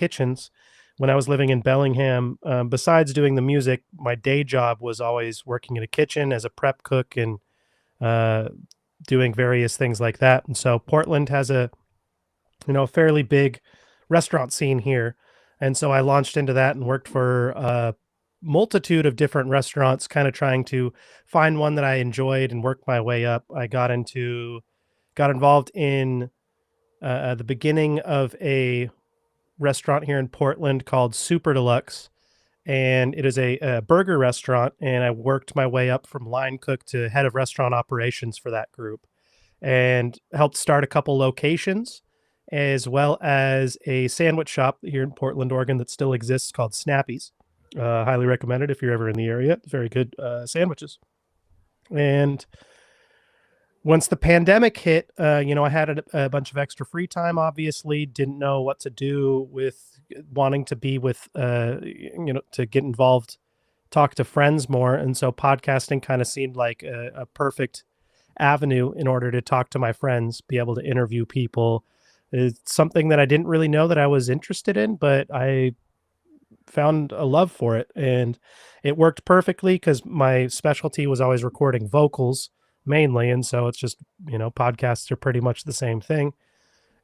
kitchens when I was living in Bellingham. Besides doing the music, my day job was always working in a kitchen as a prep cook and uh, doing various things like that. And so Portland has a fairly big restaurant scene here. And so I launched into that and worked for a multitude of different restaurants, kind of trying to find one that I enjoyed and work my way up. I got involved in the beginning of a restaurant here in Portland called Super Deluxe, and it is a burger restaurant. And I worked my way up from line cook to head of restaurant operations for that group, and helped start a couple locations, as well as a sandwich shop here in Portland, Oregon, that still exists called Snappy's. Highly recommended if you're ever in the area. Very good sandwiches. And once the pandemic hit, I had a bunch of extra free time. Obviously, didn't know what to do with wanting to be with, to get involved, talk to friends more, and so podcasting kind of seemed like a perfect avenue in order to talk to my friends, be able to interview people. It's something that I didn't really know that I was interested in, but I found a love for it, and it worked perfectly because my specialty was always recording vocals mainly, and so it's just podcasts are pretty much the same thing.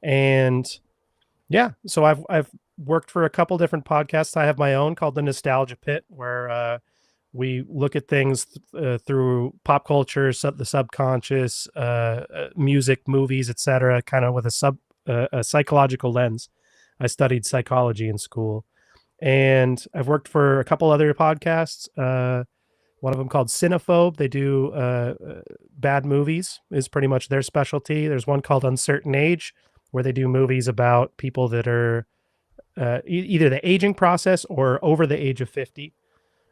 And yeah, so I've worked for a couple different podcasts. I have my own called the Nostalgia Pit, where we look at things through pop culture, the subconscious, music, movies, etc., kind of with a psychological lens. I studied psychology in school, and I've worked for a couple other podcasts. One of them called Cinephobe. They do bad movies is pretty much their specialty. There's one called Uncertain Age, where they do movies about people that are either the aging process or over the age of 50.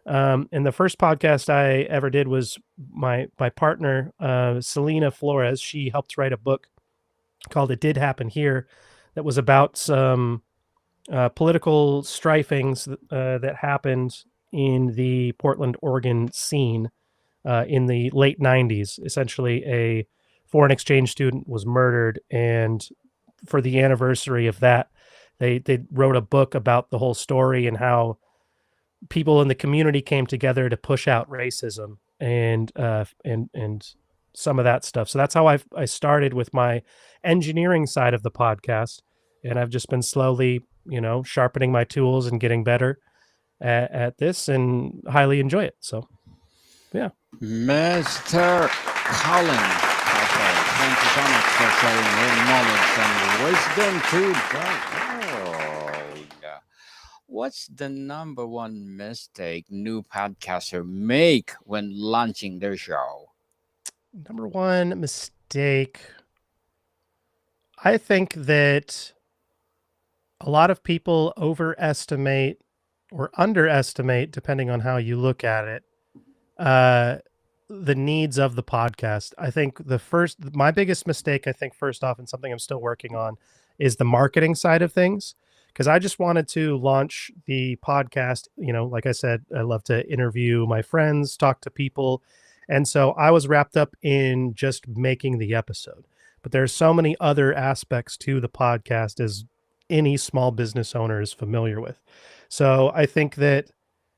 And the first podcast I ever did was my partner, Selena Flores. She helped write a book called It Did Happen Here that was about some political strifings that happened in the Portland, Oregon scene in the late 90s. Essentially, a foreign exchange student was murdered, and for the anniversary of that, they wrote a book about the whole story and how people in the community came together to push out racism and some of that stuff. So that's how I started with my engineering side of the podcast, and I've just been slowly, sharpening my tools and getting better at this, and highly enjoy it. So, yeah. Mr. Colin Casserd, thank you so much for sharing your knowledge and wisdom to the world. What's the number one mistake new podcasters make when launching their show? Number one mistake, I think that a lot of people overestimate or underestimate, depending on how you look at it, the needs of the podcast. I think my biggest mistake, I think, first off, and something I'm still working on, is the marketing side of things. Because I just wanted to launch the podcast. Like I said, I love to interview my friends, talk to people. And so I was wrapped up in just making the episode. But there's so many other aspects to the podcast, as any small business owner is familiar with. So I think that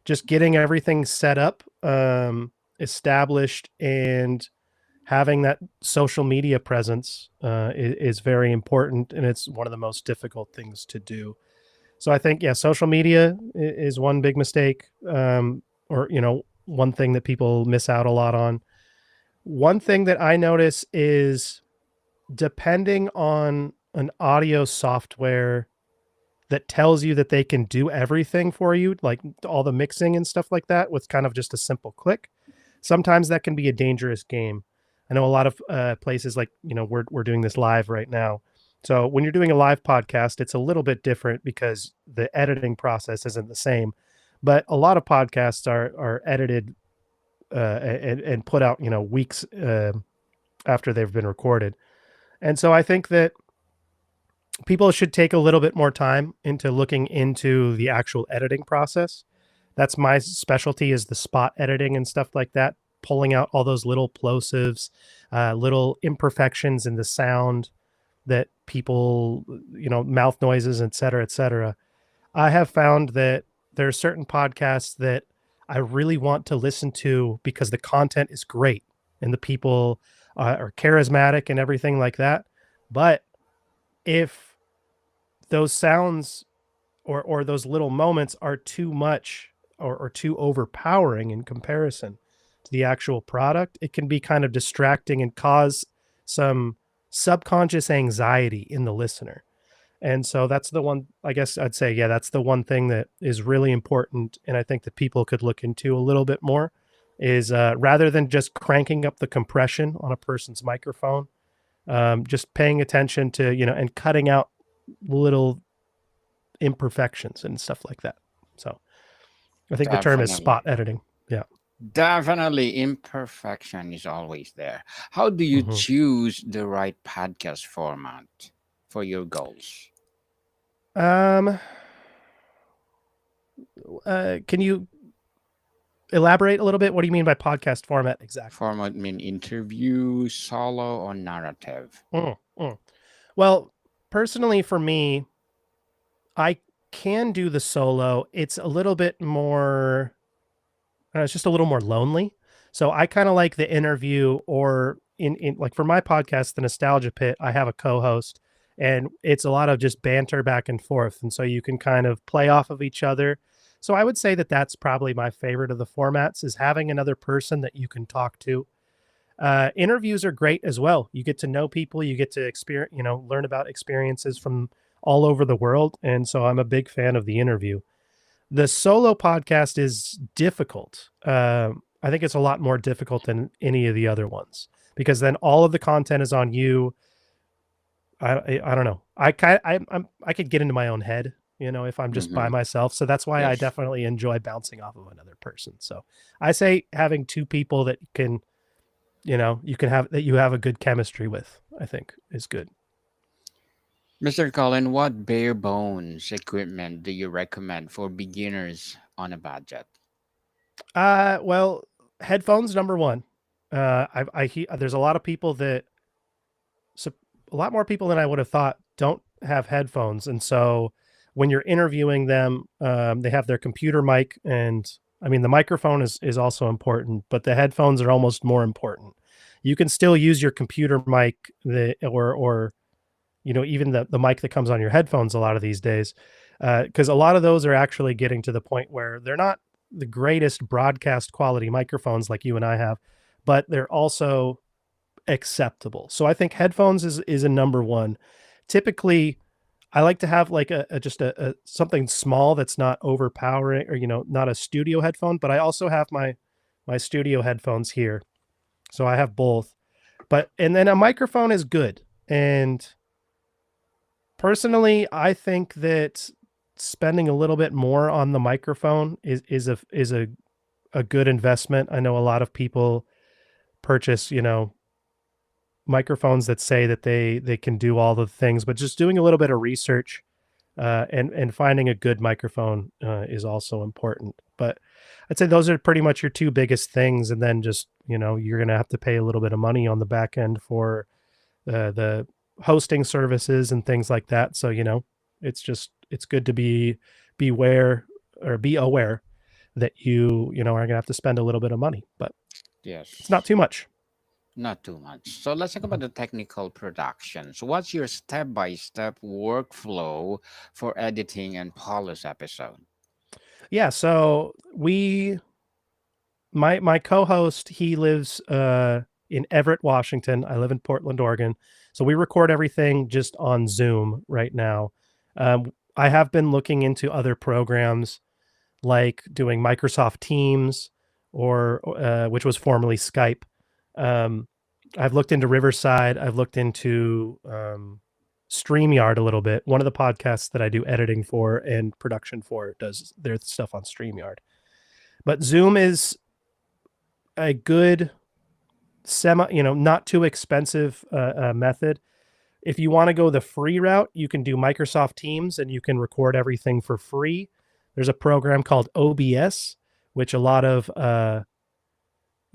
just getting everything set up, established, and having that social media presence is very important, and it's one of the most difficult things to do. So I think, social media is one big mistake, or one thing that people miss out a lot on. One thing that I notice is, depending on an audio software that tells you that they can do everything for you, like all the mixing and stuff like that, with kind of just a simple click, sometimes that can be a dangerous game. I know a lot of places, like, we're doing this live right now. So when you're doing a live podcast, it's a little bit different because the editing process isn't the same. But a lot of podcasts are edited and put out, weeks after they've been recorded. And so I think that people should take a little bit more time into looking into the actual editing process. That's my specialty, is the spot editing and stuff like that, pulling out all those little plosives, little imperfections in the sound that people, mouth noises, et cetera, et cetera. I have found that there are certain podcasts that I really want to listen to because the content is great and the people are charismatic and everything like that. But if those sounds or those little moments are too much or too overpowering in comparison to the actual product, it can be kind of distracting and cause some subconscious anxiety in the listener. And so that's the one, I guess I'd say, yeah, that's the one thing that is really important. And I think that people could look into a little bit more is rather than just cranking up the compression on a person's microphone, just paying attention to, and cutting out little imperfections and stuff like that. So I think the term is spot Definitely. editing. Yeah. Definitely, imperfection is always there. How do you Hmm. choose the right podcast format for your goals? Um, can you elaborate a little bit? What do you mean by podcast format exactly? Format mean interview, solo, or narrative? Mm, mm. Well, personally, for me, I can do the solo. It's a little bit more, it's just a little more lonely. So I kind of like the interview or in like for my podcast, The Nostalgia Pit, I have a co-host and it's a lot of just banter back and forth. And so you can kind of play off of each other. So I would say that that's probably my favorite of the formats is having another person that you can talk to. Interviews are great as well. You get to know people, you get to experience, learn about experiences from all over the world. And so I'm a big fan of the interview. The solo podcast is difficult. I think it's a lot more difficult than any of the other ones because then all of the content is on you. I don't know. I could get into my own head, if I'm just by Mm-hmm. myself. So that's why I Yes. definitely enjoy bouncing off of another person. So I say having two people that can, you can have that you have a good chemistry with, I think is good. Mr. Colin, what bare bones equipment do you recommend for beginners on a budget? Well, headphones number one. There's a lot of people that so a lot more people than I would have thought don't have headphones, and so when you're interviewing them, they have their computer mic, and I mean the microphone is also important, but the headphones are almost more important. You can still use your computer mic, or even the mic that comes on your headphones a lot of these days, because a lot of those are actually getting to the point where they're not the greatest broadcast quality microphones like you and I have, but they're also acceptable. So I think headphones is a number one. Typically, I like to have like just a something small that's not overpowering or not a studio headphone, but I also have my studio headphones here. So I have both. But and then a microphone is good. And personally, I think that spending a little bit more on the microphone is a good investment. I know a lot of people purchase, microphones that say that they can do all the things, but just doing a little bit of research and finding a good microphone is also important. But I'd say those are pretty much your two biggest things, and then just you're gonna have to pay a little bit of money on the back end for the hosting services and things like that. So it's good to beware or be aware that are gonna have to spend a little bit of money, but it's not Yes. too much. Not too much. So let's talk Mhm. about the technical production. So what's your step-by-step workflow for editing and polish episode? Yeah, so my co-host, he lives in Everett, Washington. I live in Portland, Oregon. So we record everything just on Zoom right now. I have been looking into other programs like doing Microsoft Teams or which was formerly Skype. Um, I've looked into Riverside. I've looked into StreamYard a little bit. One of the podcasts that I do editing for and production for does their stuff on StreamYard. But Zoom is a good not too expensive method. If you want to go the free route, you can do Microsoft Teams and you can record everything for free. There's a program called OBS, which a lot of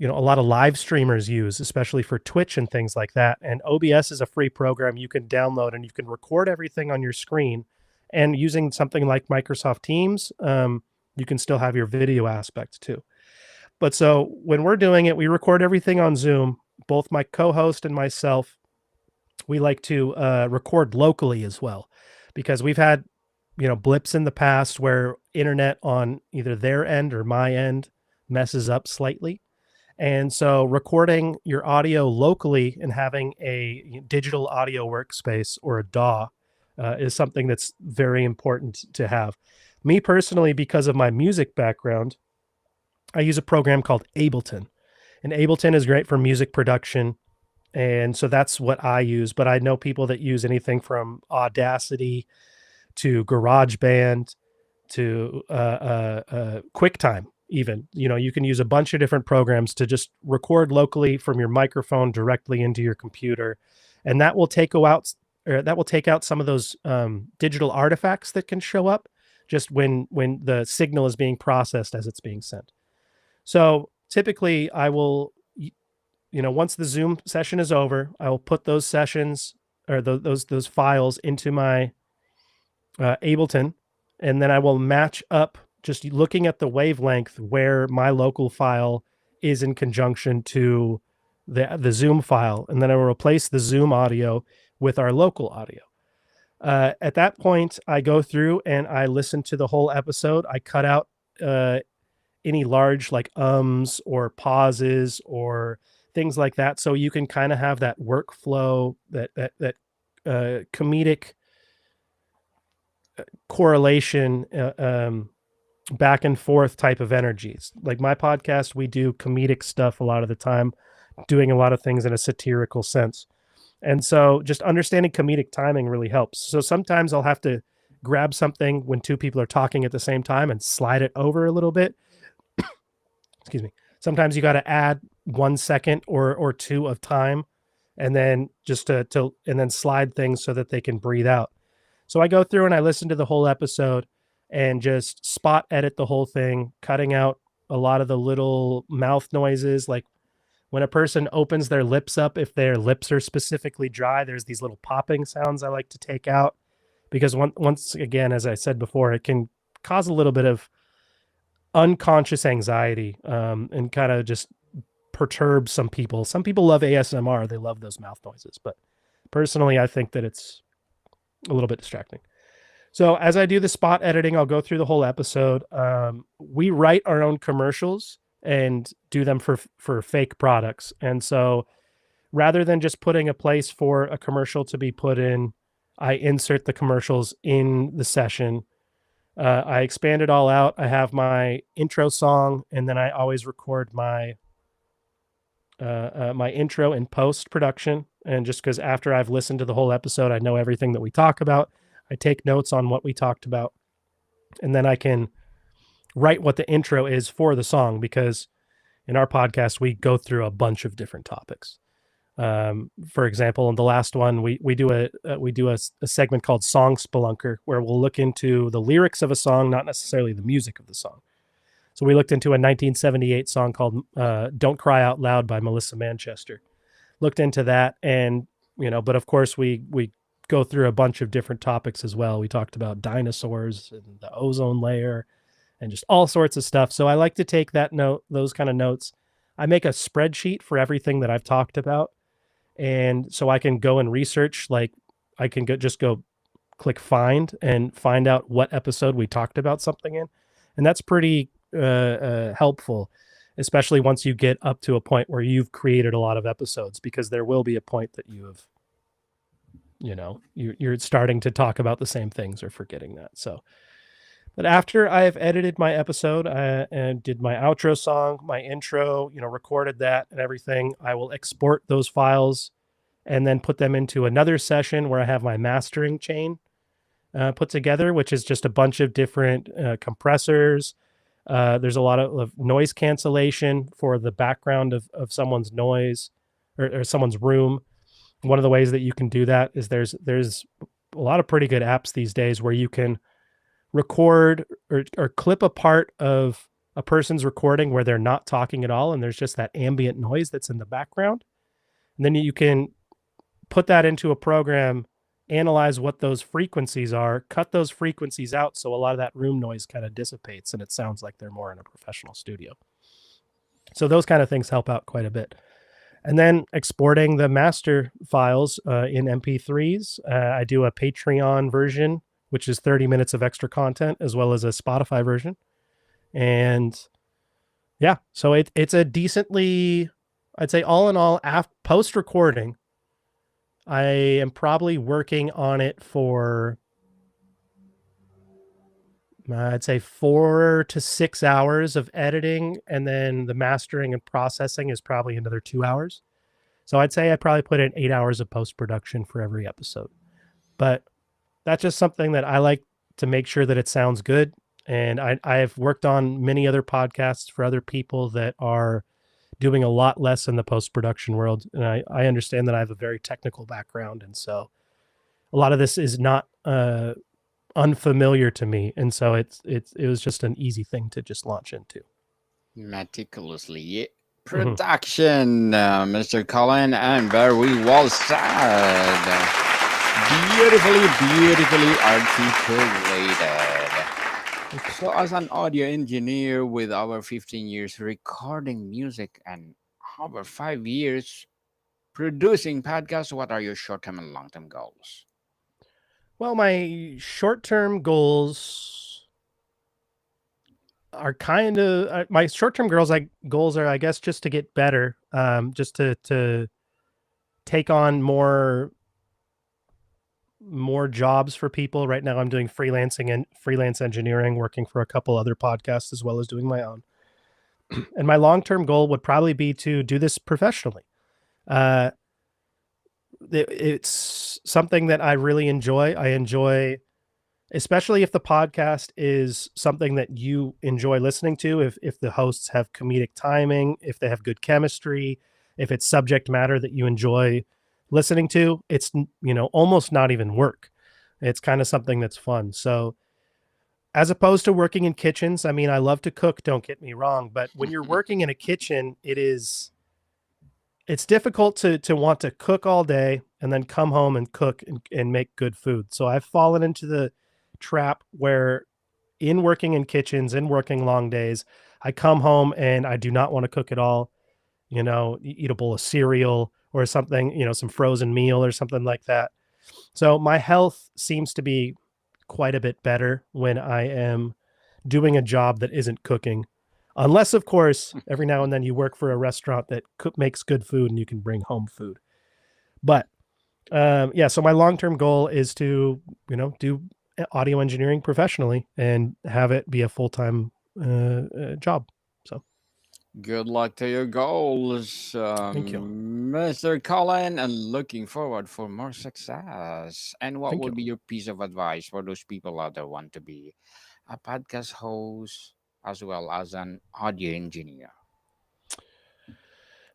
live streamers use, especially for Twitch and things like that. And OBS is a free program you can download and you can record everything on your screen. And using something like Microsoft Teams, you can still have your video aspect too. But so when we're doing it, we record everything on Zoom. Both my co-host and myself, we like to record locally as well, because we've had blips in the past where internet on either their end or my end messes up slightly. And so recording your audio locally and having a digital audio workspace or a DAW is something that's very important to have. Me personally, because of my music background, I use a program called Ableton. And Ableton is great for music production. And so that's what I use. But I know people that use anything from Audacity to GarageBand to QuickTime. Even you can use a bunch of different programs to just record locally from your microphone directly into your computer, and that will take out some of those digital artifacts that can show up just when the signal is being processed as it's being sent. So typically, I will, once the Zoom session is over, I will put those sessions or those files into my Ableton, and then I will match up, just looking at the wavelength, where my local file is in conjunction to the Zoom file, and then I will replace the Zoom audio with our local audio. At that point, I go through and I listen to the whole episode. I cut out any large like ums or pauses or things like that, so you can kind of have that workflow, that comedic correlation, back and forth type of energies. Like my podcast, we do comedic stuff a lot of the time, doing a lot of things in a satirical sense. And so just understanding comedic timing really helps. So sometimes I'll have to grab something when two people are talking at the same time and slide it over a little bit. Excuse me. Sometimes you got to add 1 second or two of time, and then just and then slide things so that they can breathe out. So I go through and I listen to the whole episode and just spot edit the whole thing, cutting out a lot of the little mouth noises. Like when a person opens their lips up, if their lips are specifically dry, there's these little popping sounds I like to take out, because once again, as I said before, it can cause a little bit of unconscious anxiety, and kind of just perturb some people. Some people love ASMR. They love those mouth noises. But personally, I think that it's a little bit distracting. So as I do the spot editing, I'll go through the whole episode. We write our own commercials and do them for fake products. And so rather than just putting a place for a commercial to be put in, I insert the commercials in the session. I expand it all out. I have my intro song, and then I always record my my intro in post production. And just because after I've listened to the whole episode, I know everything that we talk about. I take notes on what we talked about, and then I can write what the intro is for the song, because in our podcast, we go through a bunch of different topics. For example, in the last one, we do a segment called Song Spelunker, where we'll look into the lyrics of a song, not necessarily the music of the song. So we looked into a 1978 song called Don't Cry Out Loud by Melissa Manchester. Looked into that, and but of course we go through a bunch of different topics as well. We talked about dinosaurs and the ozone layer and just all sorts of stuff. So I like to take those kind of notes. I make a spreadsheet for everything that I've talked about. And so I can go and research, like I can just go click find and find out what episode we talked about something in. And that's pretty helpful, especially once you get up to a point where you've created a lot of episodes, because there will be a point that you have, you're starting to talk about the same things or forgetting that. So, but after I've edited my episode and did my outro song, my intro, recorded that and everything, I will export those files and then put them into another session where I have my mastering chain put together, which is just a bunch of different compressors. There's a lot of noise cancellation for the background of someone's noise or someone's room. One of the ways that you can do that is there's a lot of pretty good apps these days where you can record or clip a part of a person's recording where they're not talking at all, and there's just that ambient noise that's in the background. And then you can put that into a program analyze what those frequencies are, cut those frequencies out so a lot of that room noise kind of dissipates and it sounds like they're more in a professional studio. So those kind of things help out quite a bit. And then exporting the master files in MP3s. I do a Patreon version, which is 30 minutes of extra content, as well as a Spotify version. And yeah, so it's a decently, I'd say all in all, post recording, I am probably working on it for, I'd say 4 to 6 hours of editing, and then the mastering and processing is probably another 2 hours. So I'd say I probably put in 8 hours of post production for every episode. But that's just something that I like to make sure that it sounds good. And I've worked on many other podcasts for other people that are doing a lot less in the post production world. And I understand that I have a very technical background. And so a lot of this is not unfamiliar to me. And so it was just an easy thing to just launch into. Meticulously production, Mr. Colin, and very well said. Beautifully articulated. So, as an audio engineer with over 15 years recording music and over 5 years producing podcasts, what are your short-term and long-term goals? Well, my short-term goals are kind of my short-term goals are, I guess, just to get better, just to take on more jobs for people. Right now I'm doing freelance engineering, working for a couple other podcasts as well as doing my own. And my long-term goal would probably be to do this professionally. It's something that I really enjoy. I enjoy, especially if the podcast is something that you enjoy listening to, if the hosts have comedic timing, if they have good chemistry, if it's subject matter that you enjoy listening to, it's, almost not even work. It's kind of something that's fun. So as opposed to working in kitchens, I mean, I love to cook, don't get me wrong, but when you're working in a kitchen, it's difficult to want to cook all day and then come home and cook and make good food. So I've fallen into the trap where in working in kitchens and working long days, I come home and I do not want to cook at all. Eat a bowl of cereal or something, some frozen meal or something like that. So my health seems to be quite a bit better when I am doing a job that isn't cooking. Unless, of course, every now and then you work for a restaurant that makes good food and you can bring home food. But so my long-term goal is to, do audio engineering professionally and have it be a full-time job. So good luck to your goals, thank you. Mr. Colin, and looking forward for more success. And what Thank would you. be your piece of advice for those people out there who want to be a podcast host as well as an audio engineer?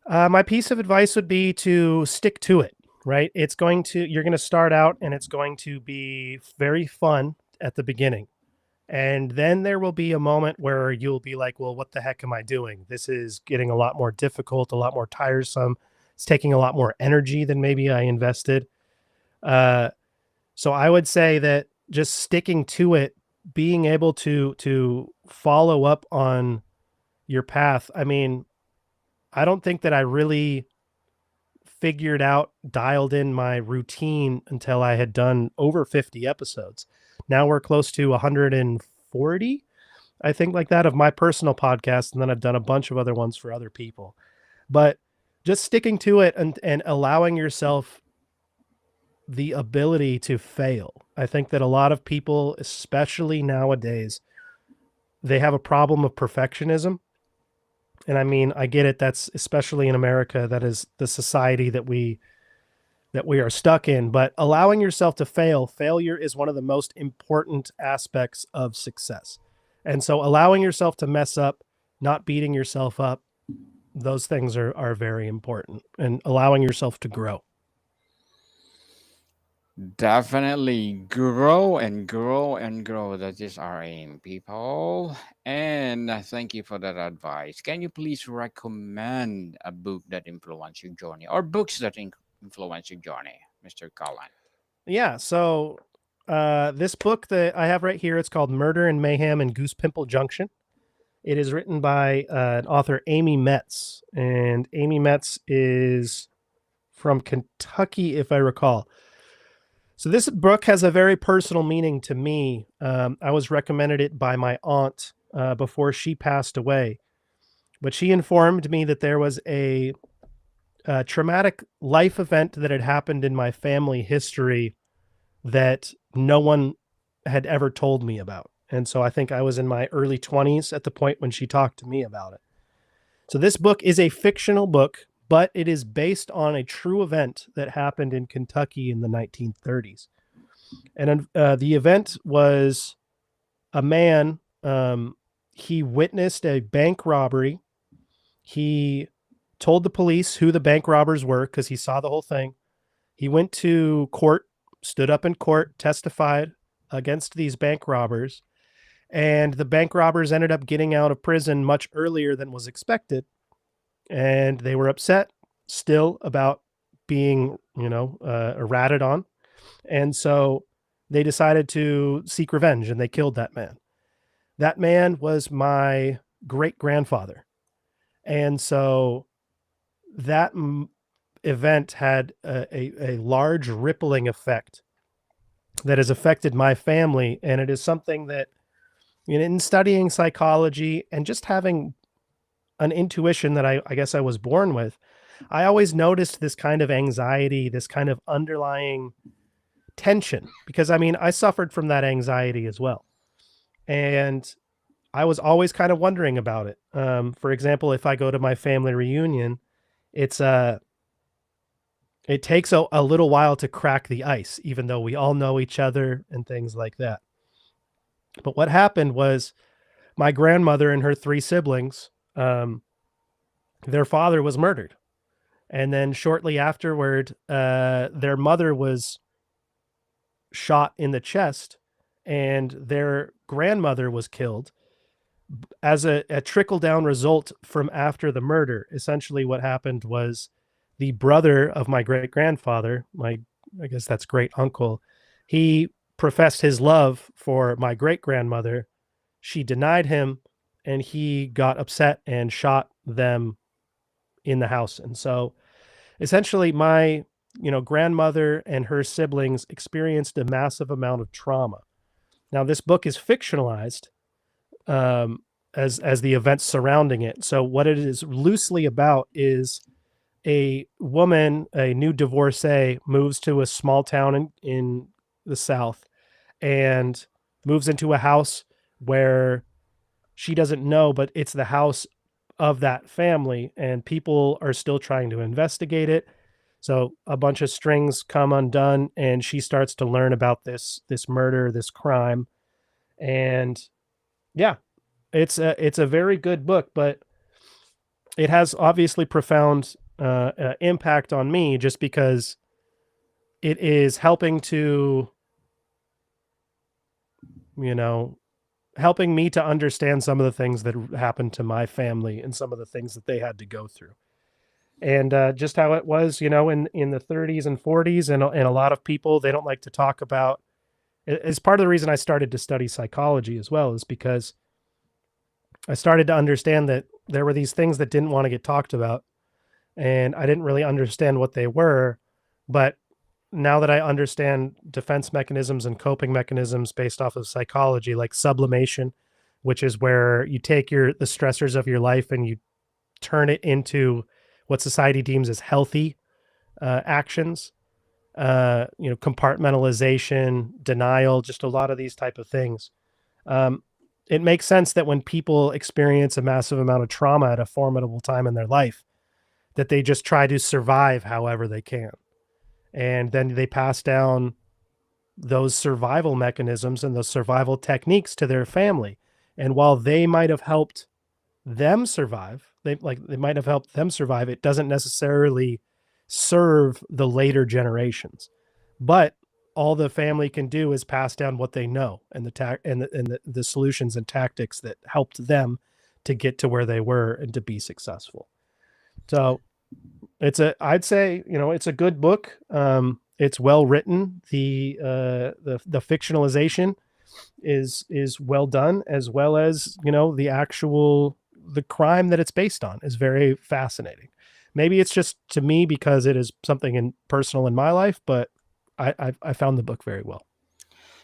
My piece of advice would be to stick to it, right? You're going to start out and it's going to be very fun at the beginning. And then there will be a moment where you'll be like, well, what the heck am I doing? This is getting a lot more difficult, a lot more tiresome. It's taking a lot more energy than maybe I invested. So I would say that just sticking to it, being able to follow up on your path. I mean, I don't think that I really dialed in my routine until I had done over 50 episodes. Now we're close to 140, I think, like that, of my personal podcast. And then I've done a bunch of other ones for other people. But just sticking to it and allowing yourself the ability to fail. I think that a lot of people, especially nowadays, they have a problem of perfectionism. And I mean, I get it. That's especially in America. That is the society that we are stuck in. But allowing yourself to failure is one of the most important aspects of success. And so allowing yourself to mess up, not beating yourself up, those things are very important, and allowing yourself to grow. Definitely grow and grow and grow. That is our aim, people. And thank you for that advice. Can you please recommend a book that influenced your journey or books that influence your journey, Mr. Colin? Yeah. So this book that I have right here, it's called Murder and Mayhem in Goose Pimple Junction. It is written by an author, Amy Metz, and Amy Metz is from Kentucky, if I recall. So this book has a very personal meaning to me. I was recommended it by my aunt before she passed away, but she informed me that there was a traumatic life event that had happened in my family history that no one had ever told me about. And so I think I was in my early 20s at the point when she talked to me about it. So this book is a fictional book, but it is based on a true event that happened in Kentucky in the 1930s. And the event was a man, he witnessed a bank robbery. He told the police who the bank robbers were because he saw the whole thing. He went to court, stood up in court, testified against these bank robbers, and the bank robbers ended up getting out of prison much earlier than was expected. And they were upset still about being, ratted on. And so they decided to seek revenge and they killed that man. That man was my great grandfather. And so that event had a large rippling effect that has affected my family. And it is something that, in studying psychology and just having an intuition that I guess I was born with, I always noticed this kind of anxiety, this kind of underlying tension, because I suffered from that anxiety as well. And I was always kind of wondering about it. For example, if I go to my family reunion, it's it takes a little while to crack the ice, even though we all know each other and things like that. But what happened was my grandmother and her three siblings, their father was murdered. And then shortly afterward, their mother was shot in the chest, and their grandmother was killed as a trickle down result from after the murder. Essentially, what happened was the brother of my great grandfather, I guess that's great uncle, he professed his love for my great grandmother. She denied him, and he got upset and shot them in the house. And so essentially my grandmother and her siblings experienced a massive amount of trauma. Now this book is fictionalized, as the events surrounding it. So what it is loosely about is a woman, a new divorcee, moves to a small town in the South and moves into a house where she doesn't know, but it's the house of that family, and people are still trying to investigate it. So a bunch of strings come undone, and she starts to learn about this murder, this crime. And yeah, it's a very good book, but it has obviously profound impact on me, just because it is helping to, you know, helping me to understand some of the things that happened to my family and some of the things that they had to go through. And just how it was, in the 30s and 40s, and a lot of people, they don't like to talk about. It's part of the reason I started to study psychology as well, is because I started to understand that there were these things that didn't want to get talked about, and I didn't really understand what they were. But now that I understand defense mechanisms and coping mechanisms based off of psychology, like sublimation, which is where you take the stressors of your life and you turn it into what society deems as healthy actions, compartmentalization, denial, just a lot of these type of things. It makes sense that when people experience a massive amount of trauma at a formidable time in their life, that they just try to survive however they can. And then they pass down those survival mechanisms and those survival techniques to their family. And while they might have helped them survive, they might have helped them survive, it doesn't necessarily serve the later generations. But all the family can do is pass down what they know, and the solutions and tactics that helped them to get to where they were and to be successful. So I'd say, it's a good book. It's well written. The fictionalization is well done, as well as the crime that it's based on is very fascinating. Maybe it's just to me because it is something personal in my life, but I found the book very well.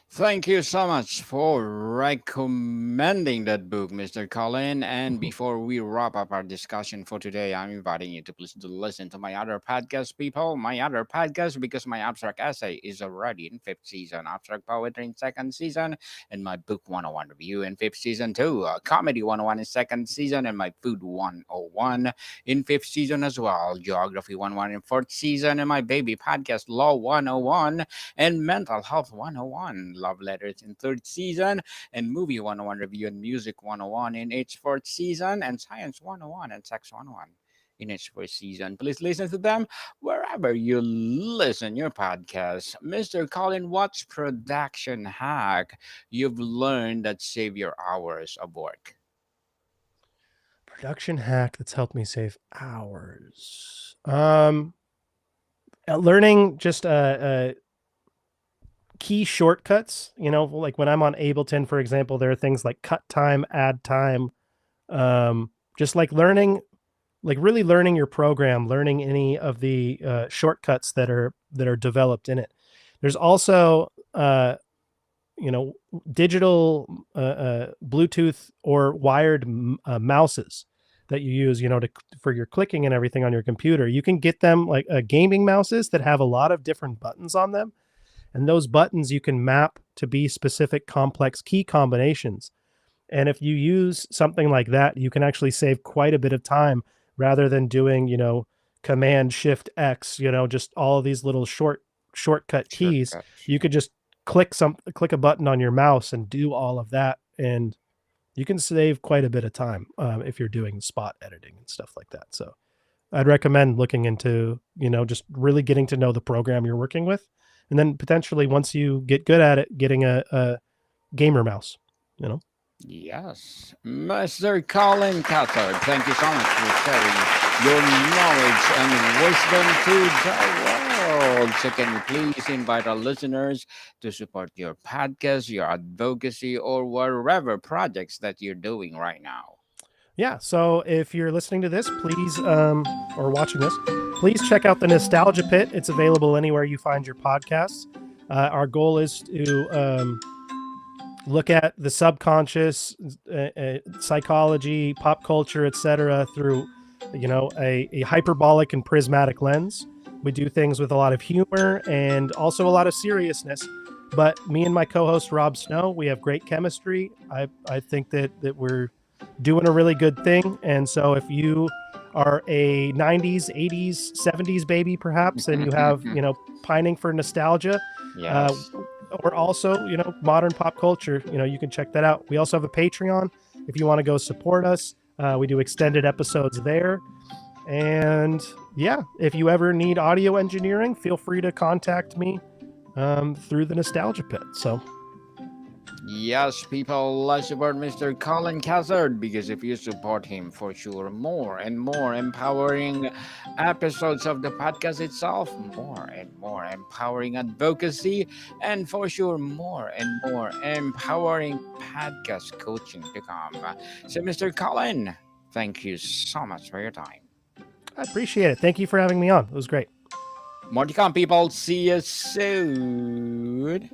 Thank you so much for recommending that book, Mr. Colin. And Mhm. before we wrap up our discussion for today, I'm inviting you to please to listen to my other podcast, people. My other podcast, because my abstract essay is already in fifth season, abstract poetry in second season, and my book 101 review in fifth season too. Comedy 101 in second season, and my food 101 in fifth season as well. Geography 101 in fourth season, and my baby podcast Law 101 and Mental Health 101, Love Letters in third season, and Movie 101 Review and Music 101 in its fourth season, and Science 101 and Sex 101 in its first season. Please listen to them wherever you listen your podcast. Mr. Colin, what's production hack you've learned that save your hours of work? Production hack that's helped me save hours. Learning just key shortcuts. Like when I'm on Ableton, for example, there are things like cut time, add time. Just like really learning your program, learning any of the shortcuts that are developed in it. There's also you know digital Bluetooth or wired mouses that you use for your clicking and everything on your computer. You can get them like gaming mouses that have a lot of different buttons on them, and those buttons you can map to be specific complex key combinations. And if you use something like that, you can actually save quite a bit of time rather than doing command shift X, just all of these little shortcut keys. Shortcut. You could just click a button on your mouse and do all of that, and you can save quite a bit of time if you're doing spot editing and stuff like that. So I'd recommend looking into just really getting to know the program you're working with, and then potentially once you get good at it, getting a gamer mouse. You know. Yes, Mr. Colin Casserd, thank you so much for sharing your knowledge and wisdom to the world. So, can you please invite our listeners to support your podcast, your advocacy, or wherever projects that you're doing right now? Yeah. So if you're listening to this, please, or watching this, please check out the Nostalgia Pit. It's available anywhere you find your podcasts. Our goal is to look at the subconscious, psychology, pop culture, etc., through a hyperbolic and prismatic lens. We do things with a lot of humor and also a lot of seriousness. But me and my co-host Rob Snow, we have great chemistry. I think that we're doing a really good thing. And so if you are a 90s, 80s, 70s baby perhaps, and you have pining for nostalgia, Yes. or also modern pop culture, you can check that out. We also have a Patreon if you want to go support us. We do extended episodes there. And yeah, if you ever need audio engineering, feel free to contact me through the Nostalgia Pit. So Yes, people, let's support Mr. Colin Casserd, because if you support him, for sure, more and more empowering episodes of the podcast itself, more and more empowering advocacy, and for sure, more and more empowering podcast coaching to come. So, Mr. Colin, thank you so much for your time. I appreciate it. Thank you for having me on. It was great. More to come, people. See you soon.